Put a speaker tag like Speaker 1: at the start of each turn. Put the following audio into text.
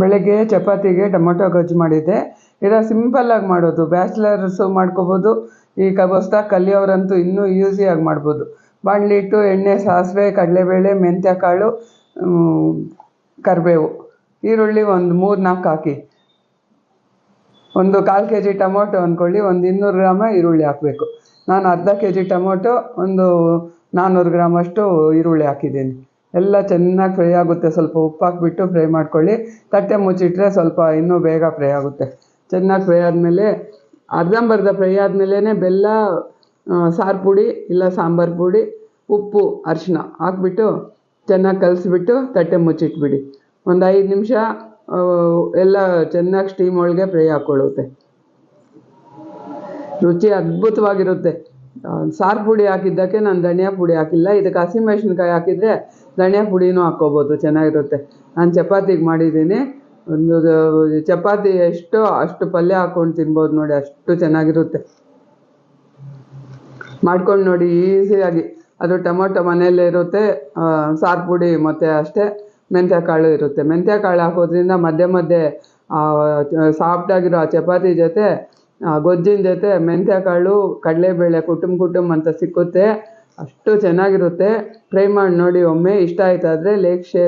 Speaker 1: ಬೆಳಗ್ಗೆ ಚಪಾತಿಗೆ ಟೊಮೊಟೊ ಗೊಜ್ಜು ಮಾಡಿದ್ದೆ. ಇದು ಸಿಂಪಲ್ಲಾಗಿ ಮಾಡೋದು, ಬ್ಯಾಚುಲರ್ಸು ಮಾಡ್ಕೋಬೋದು. ಈಗ ಹೊಸ್ದಾಗಿ ಕಲಿಯೋರಂತೂ ಇನ್ನೂ ಈಸಿಯಾಗಿ ಮಾಡ್ಬೋದು. ಬಾಣಲಿ ಇಟ್ಟು ಎಣ್ಣೆ, ಸಾಸಿವೆ, ಕಡಲೆಬೇಳೆ, ಮೆಂತ್ಯ ಕಾಳು, ಕರಿಬೇವು, ಈರುಳ್ಳಿ ಒಂದು 3-4 ಹಾಕಿ, ಒಂದು 1/4 kg ಟೊಮೊಟೊ ಅಂದ್ಕೊಳ್ಳಿ, ಒಂದು 200 ಗ್ರಾಮ ಈರುಳ್ಳಿ ಹಾಕಬೇಕು. ನಾನು ಅರ್ಧ kg ಟೊಮೊಟೊ, ಒಂದು 400 ಗ್ರಾಮಷ್ಟು ಈರುಳ್ಳಿ ಹಾಕಿದ್ದೀನಿ. ಎಲ್ಲ ಚೆನ್ನಾಗಿ ಫ್ರೈ ಆಗುತ್ತೆ. ಸ್ವಲ್ಪ ಉಪ್ಪು ಹಾಕ್ಬಿಟ್ಟು ಫ್ರೈ ಮಾಡ್ಕೊಳ್ಳಿ. ತಟ್ಟೆ ಮುಚ್ಚಿಟ್ರೆ ಸ್ವಲ್ಪ ಇನ್ನೂ ಬೇಗ ಫ್ರೈ ಆಗುತ್ತೆ. ಚೆನ್ನಾಗಿ ಫ್ರೈ ಆದಮೇಲೆ ಅರ್ಧಂಬರ್ಧ ಫ್ರೈ ಆದಮೇಲೆ ಬೆಲ್ಲ, ಸಾರು ಪುಡಿ ಇಲ್ಲ ಸಾಂಬಾರು ಪುಡಿ, ಉಪ್ಪು, ಅರಿಶಿನ ಹಾಕ್ಬಿಟ್ಟು ಚೆನ್ನಾಗಿ ಕಲಿಸ್ಬಿಟ್ಟು ತಟ್ಟೆ ಮುಚ್ಚಿಟ್ಬಿಡಿ. ಒಂದು 5 ನಿಮಿಷ ಎಲ್ಲ ಚೆನ್ನಾಗಿ ಸ್ಟೀಮ್ ಒಳಗೆ ಫ್ರೈ ಹಾಕ್ಕೊಳ್ಳುತ್ತೆ. ರುಚಿ ಅದ್ಭುತವಾಗಿರುತ್ತೆ. ಸಾರು ಪುಡಿ ಹಾಕಿದ್ದಕ್ಕೆ ನಾನು ಧನಿಯಾ ಪುಡಿ ಹಾಕಿಲ್ಲ. ಇದಕ್ಕೆ ಹಸಿಮೆಣ್ಸಿನ್ಕಾಯಿ ಹಾಕಿದರೆ ಧನಿಯಾ ಪುಡಿನೂ ಹಾಕ್ಕೋಬೋದು, ಚೆನ್ನಾಗಿರುತ್ತೆ. ನಾನು ಚಪಾತಿಗೆ ಮಾಡಿದ್ದೀನಿ. ಒಂದು ಚಪಾತಿ ಎಷ್ಟೋ ಅಷ್ಟು ಪಲ್ಯ ಹಾಕ್ಕೊಂಡು ತಿನ್ಬೋದು ನೋಡಿ, ಅಷ್ಟು ಚೆನ್ನಾಗಿರುತ್ತೆ. ಮಾಡ್ಕೊಂಡು ನೋಡಿ ಈಸಿಯಾಗಿ. ಅದು ಟೊಮೊಟೊ ಮನೆಯಲ್ಲೇ ಇರುತ್ತೆ, ಸಾರು ಪುಡಿ ಮತ್ತು ಅಷ್ಟೇ ಮೆಂತ್ಯ ಕಾಳು ಇರುತ್ತೆ. ಮೆಂತ್ಯ ಕಾಳು ಹಾಕೋದ್ರಿಂದ ಮಧ್ಯೆ ಮಧ್ಯೆ ಸಾಫ್ಟಾಗಿರೋ ಆ ಚಪಾತಿ ಜೊತೆ ಗೊಜ್ಜಿನ ಜೊತೆ ಮೆಂತ್ಯ ಕಾಳು, ಕಡಲೆಬೇಳೆ ಕುಟುಂಬ ಅಂತ ಸಿಕ್ಕುತ್ತೆ. ಅಷ್ಟು ಚೆನ್ನಾಗಿರುತ್ತೆ. ಟ್ರೈ ಮಾಡಿ ನೋಡಿ ಒಮ್ಮೆ. ಇಷ್ಟ ಆಯ್ತಾದರೆ ಲೈಕ್, ಶೇರ್